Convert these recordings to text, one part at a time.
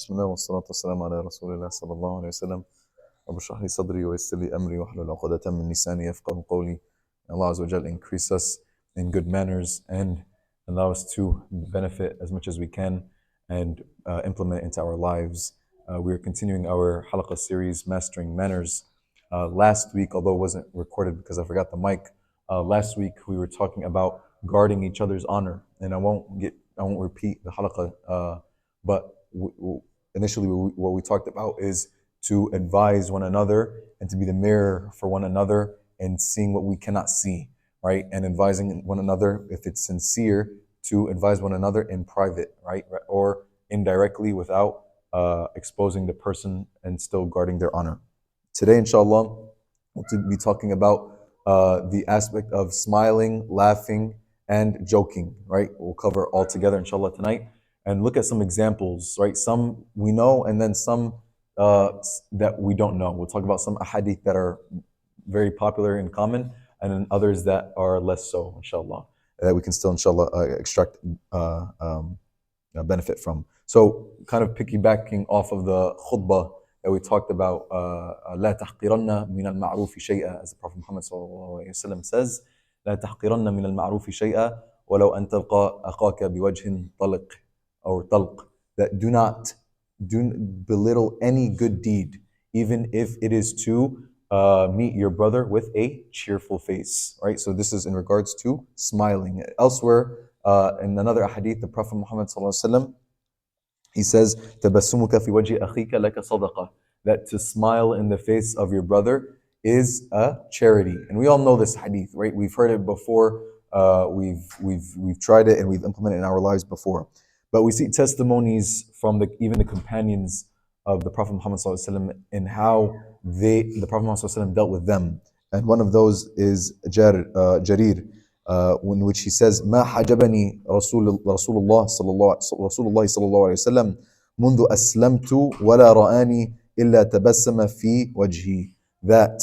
بسم الله والصلاة والسلام على رسول الله صلى الله عليه وسلم. رب اشرح لي صدري ويسر لي أمري واحلل عقدة من لساني يفقهوا قولي. Allah Azza wa Jal increase us in good manners and allow us to benefit as much as we can and implement into our lives. We are continuing our Halaqa series, Mastering Manners. Last week, although it wasn't recorded because I forgot the mic, last week we were talking about guarding each other's honor, and I won't repeat the Halaqa, but initially what we talked about is to advise one another and to be the mirror for one another and seeing what we cannot see, right? And advising one another, if it's sincere, to advise one another in private, right? Or indirectly without exposing the person and still guarding their honor. Today, inshallah, we'll be talking about the aspect of smiling, laughing, and joking, right? We'll cover all together, inshallah, tonight. And look at some examples, right? Some we know, and then some that we don't know. We'll talk about some ahadith that are very popular and common, and then others that are less so, inshallah, that we can still, inshallah, extract benefit from. So, kind of piggybacking off of the khutbah that we talked about, لا تحقرن من المعروف شيئا, as the Prophet Muhammad ﷺ says, لا تحقرن من المعروف شيئا ولو أن تلقى أخاك بوجه طلق or طلق, that do not belittle any good deed, even if it is to meet your brother with a cheerful face, right? So this is in regards to smiling. Elsewhere, in another hadith, the Prophet Muhammad ﷺ, he says, تَبَسُّمُكَ فِي وَجْهِ أَخِيكَ لَكَ صَدَقَةً, that to smile in the face of your brother is a charity. And we all know this hadith, right? We've heard it before, we've tried it and we've implemented it in our lives before. But we see testimonies from even the companions of the Prophet Muhammad ﷺ and how the Prophet Muhammad ﷺ dealt with them. And one of those is Jarir, in which he says, ما حجبني رسول الله صلى الله عليه وسلم منذ أسلمت ولا رآني إلا تبسم في وجهي. That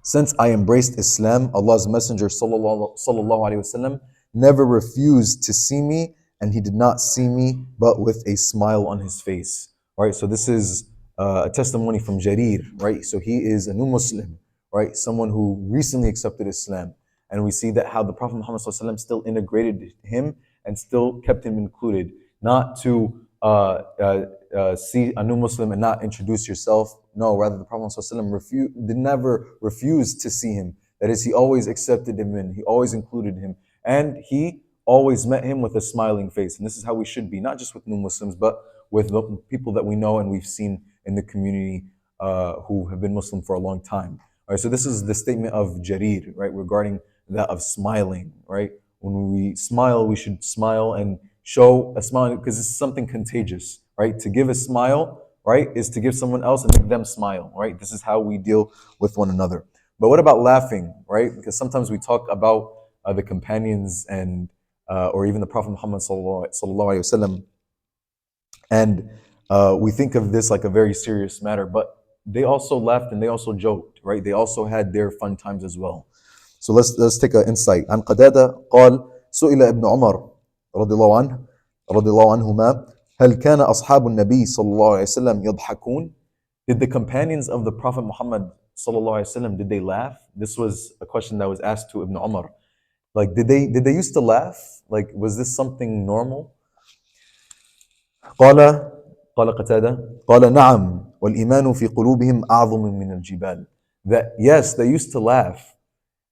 since I embraced Islam, Allah's Messenger sallallahu alaihi wasallam never refused to see me, and he did not see me but with a smile on his face. Right, so this is a testimony from Jarir, right? So he is a new Muslim, right? Someone who recently accepted Islam. And we see that how the Prophet Muhammad ﷺ still integrated him and still kept him included. Not to see a new Muslim and not introduce yourself. No, rather the Prophet ﷺ never refused to see him. That is, he always accepted him in, he always included him. And he always met him with a smiling face. And this is how we should be, not just with new Muslims, but with the people that we know and we've seen in the community who have been Muslim for a long time. All right, so this is the statement of Jarir, right, regarding that of smiling, right? When we smile, we should smile and show a smile because it's something contagious, right? To give a smile, right, is to give someone else and make them smile, right? This is how we deal with one another. But what about laughing, right? Because sometimes we talk about the companions and or even the Prophet Muhammad sallallahu alaihi wasallam, and we think of this like a very serious matter, but they also laughed and they also joked, right? They also had their fun times as well. So let's take an insight. عن قتادة قال سئل ابن عمر رضي الله عنهما هل كان أصحاب النبي صلى الله عليه وسلم يضحكون? Did the companions of the Prophet Muhammad صلى الله عليه وسلم, did they laugh? This was a question that was asked to Ibn Umar. Like, did they used to laugh? Like, was this something normal? قال قتادة قال نعم والإيمان في قلوبهم أعظم من الجبال. That yes, they used to laugh,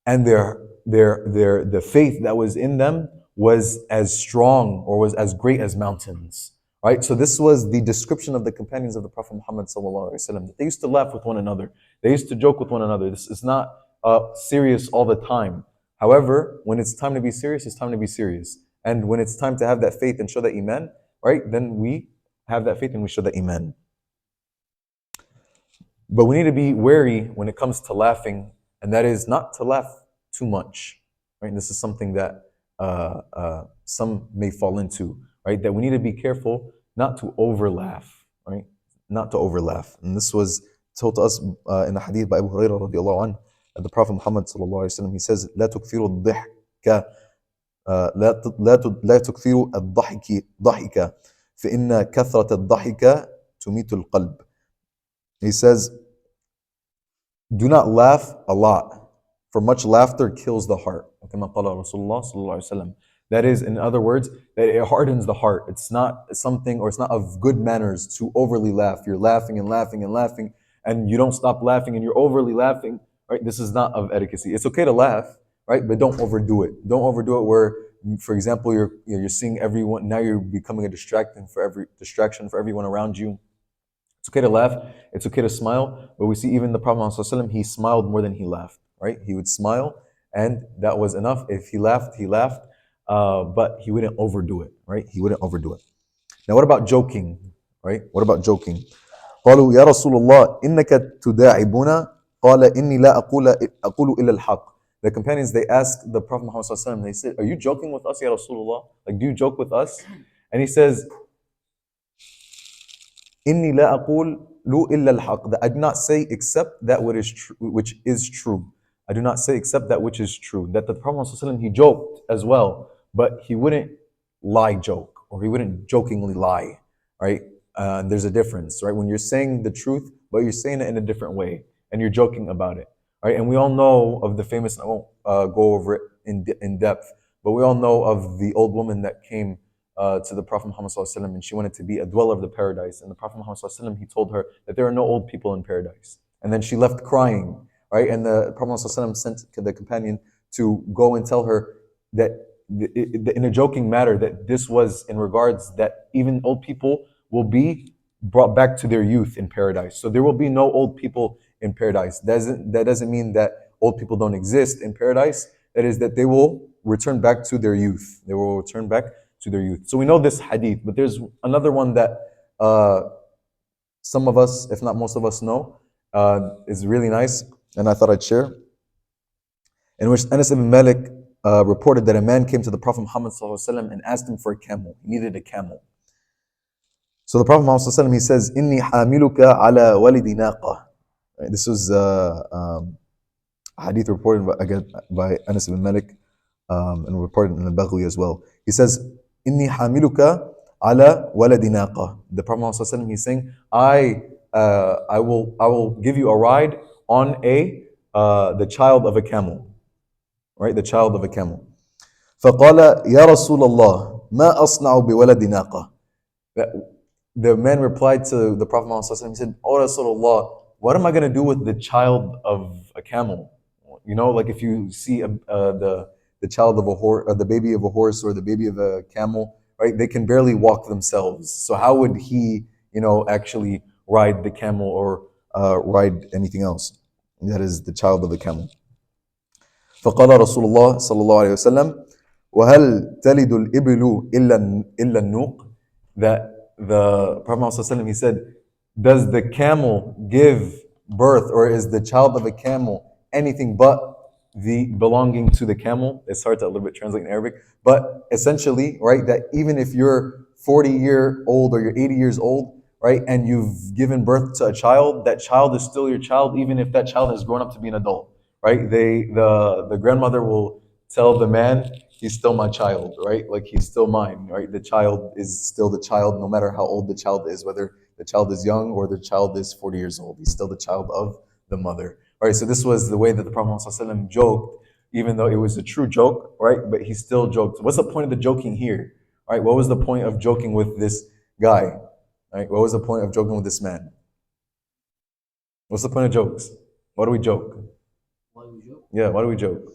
and the faith that was in them was as strong or was as great as mountains. Right? So this was the description of the companions of the Prophet Muhammad sallallahu alaihi wasallam. They used to laugh with one another. They used to joke with one another. This is not serious all the time. However, when it's time to be serious, it's time to be serious. And when it's time to have that faith and show that iman, right, then we have that faith and we show that iman. But we need to be wary when it comes to laughing, and that is not to laugh too much. Right? This is something that some may fall into, right? That we need to be careful not to over laugh, right? Not to over laugh. And this was told to us in a hadith by Abu Hurairah radiallahu anhu, that the Prophet Muhammad sallallahu alaihi wasallam, he says, لا تكثروا الضحك لا تكثروا الضحك فإن كثرة الضحك تميت القلب. He says, do not laugh a lot, for much laughter kills the heart. كما قال رسول الله صلى الله عليه وسلم. That is, in other words, that it hardens the heart. It's not something, or it's not of good manners to overly laugh. You're laughing and laughing and laughing, and you don't stop laughing, and you're overly laughing. Right? This is not of etiquette. It's okay to laugh, right? But don't overdo it. Don't overdo it. Where, for example, you're seeing everyone. Now you're becoming a distraction for everyone around you. It's okay to laugh. It's okay to smile. But we see even the Prophet ﷺ, he smiled more than he laughed. Right? He would smile, and that was enough. If he laughed, he laughed. But he wouldn't overdo it, right? He wouldn't overdo it. Now, what about joking, right? What about joking? قالوا يا رسول الله إنك تداعبنا قال إني لا أقول إلا الحق. The companions, they asked the Prophet Muhammad صلى الله عليه وسلم, they said, are you joking with us, Ya Rasulullah? Like, do you joke with us? And he says, إني لا أقول إلا الحق. That I do not say except that which is true. I do not say except that which is true. That the Prophet ﷺ, he joked as well, but he wouldn't lie joke, or he wouldn't jokingly lie, right? There's a difference, right? When you're saying the truth, but you're saying it in a different way, and you're joking about it, right? And we all know of the famous, I won't go over it in depth, but we all know of the old woman that came to the Prophet Muhammad ﷺ, and she wanted to be a dweller of the paradise. And the Prophet Muhammad ﷺ, he told her that there are no old people in paradise. And then she left crying, right? And the Prophet ﷺ sent the companion to go and tell her that in a joking matter, that this was in regards that even old people will be brought back to their youth in paradise. So there will be no old people in paradise. That doesn't mean that old people don't exist in paradise. That is, that they will return back to their youth. They will return back to their youth. So we know this hadith, but there's another one that some of us, if not most of us, know is really nice, and I thought I'd share. In which Anas ibn Malik reported that a man came to the Prophet Muhammad ﷺ and asked him for a camel. He needed a camel. So the Prophet Muhammad ﷺ, he says, "Inni hamiluka ala walidi naqa." This was a hadith reported by Anas ibn Malik and reported in al-Baghawi as well. He says, "Inni hamiluka ala waladi naqa." The Prophet Muhammad ﷺ, he's saying, I will give you a ride on the child of a camel, right? The child of a camel. فقال يا رسول الله ما أصنع بولد ناقة. The man replied to the Prophet Muhammad ﷺ, he said, "Oh Rasulullah, what am I going to do with the child of a camel?" You know, like if you see the child of a horse, or the baby of a horse, or the baby of a camel, right? They can barely walk themselves. So how would he, actually ride the camel or ride anything else? That is the child of the camel. فقال رسول الله صلى الله عليه وسلم وهل تلد الإبل إلا النوق. That the Prophet ﷺ, he said, does the camel give birth, or is the child of a camel anything but the belonging to the camel? It's hard to a little bit translate in Arabic, but essentially, right, that even if you're 40-year-old or you're 80 years old, right, and you've given birth to a child, that child is still your child, even if that child has grown up to be an adult, right? The grandmother will tell the man, he's still my child, right? Like he's still mine, right? The child is still the child, no matter how old the child is, whether the child is young or the child is 40 years old. He's still the child of the mother. All right, so this was the way that the Prophet ﷺ joked, even though it was a true joke, right? But he still joked. What's the point of the joking here? All right, what was the point of joking with this guy? Right? What was the point of joking with this man? What's the point of jokes? Why do we joke? Why do we joke? Yeah, why do we joke?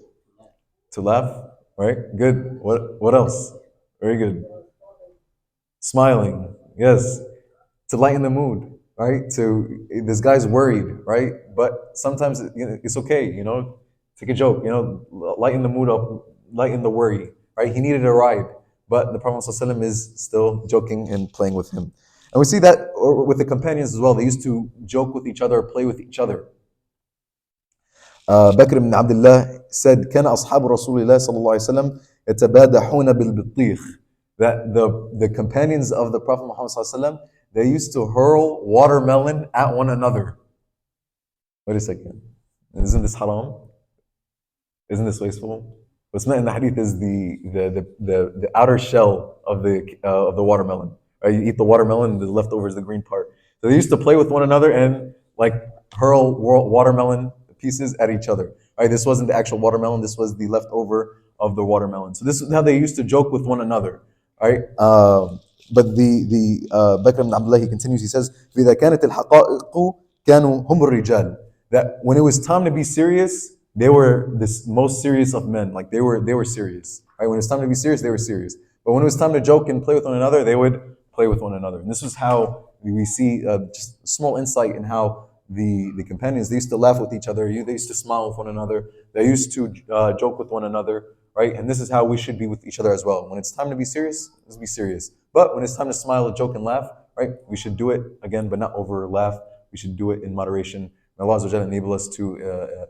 To laugh, right? Good. What else? Very good. Smiling, yes. To lighten the mood, right? This guy's worried, right? But sometimes it's okay, take a joke, lighten the mood up, lighten the worry, right? He needed a ride, but the Prophet ﷺ is still joking and playing with him. And we see that with the companions as well. They used to joke with each other, play with each other. Bakr ibn Abdullah said, كان أصحاب رسول الله صلى الله عليه وسلم يتبادحون بالبطيخ. That the companions of the Prophet Muhammad صلى الله عليه وسلم, they used to hurl watermelon at one another. Wait a second. Isn't this haram? Isn't this wasteful? What's meant in the hadith is the outer shell of the watermelon. Right? You eat the watermelon, and the leftover is the green part. So they used to play with one another and like hurl watermelon pieces at each other. Right? This wasn't the actual watermelon. This was the leftover of the watermelon. So this is how they used to joke with one another. Right? But the Bakr ibn Abdullah, he continues. He says, "فإذا كانت الحقائق كانوا هم الرجال." That when it was time to be serious, they were this most serious of men. Like they were serious. Right? When it was time to be serious, they were serious. But when it was time to joke and play with one another, they would play with one another. And this is how we see just a small insight in how the companions, they used to laugh with each other. They used to smile with one another. They used to joke with one another, right? And this is how we should be with each other as well. When it's time to be serious, let's be serious. But when it's time to smile, joke, and laugh, right? We should do it again, but not over laugh. We should do it in moderation. May Allah Azza wa Jalla enable us to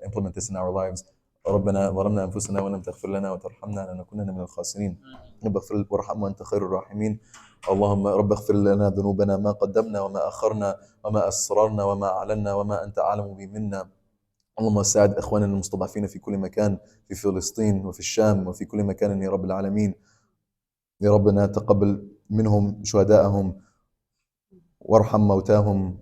implement this in our lives. ربنا ظلمنا انفسنا وان لم تغفر لنا وترحمنا لنكونن من الخاسرين. رب اغفر وارحم وانت خير الراحمين. اللهم رب اغفر لنا ذنوبنا ما قدمنا وما اخرنا وما اسررنا وما اعلنا وما انت اعلم به منا. اللهم ساعد اخواننا المستضعفين في كل مكان، في فلسطين وفي الشام وفي كل مكان يا رب العالمين. يا ربنا تقبل منهم شهداءهم وارحم موتاهم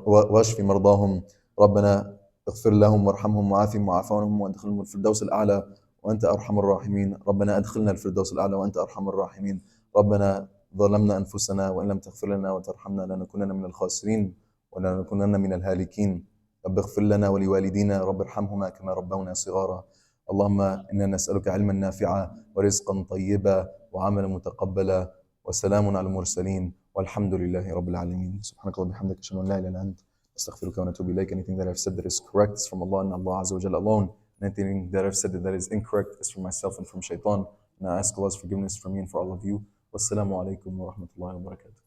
واشف مرضاهم. ربنا اغفر لهم وارحمهم وعافهم وعاف عنهم وادخلهم الفردوس الاعلى وانت ارحم الراحمين. ربنا ادخلنا الفردوس الاعلى وانت ارحم الراحمين. ربنا ظلمنا انفسنا وان لم تغفر لنا وترحمنا لنكونن من الخاسرين ولنكونن من الهالكين. رب اغفر لنا ولوالدينا رب ارحمهما كما ربونا صغارا. اللهم انا نسالك علما نافعا ورزقا طيبا وعملا متقبلا وسلام على المرسلين والحمد لله رب العالمين. سبحانك اللهم وبحمدك اشهد ان لا اله الا انت استغفرك واتوب اليك. Anything that I've said that is correct is from Allah and Allah Azza wa Jalla alone. And anything that I've said that is incorrect is from myself and from shaitan. And I ask Allah's forgiveness for me and for all of you. Wassalamu alaikum wa rahmatullahi wa barakatuh.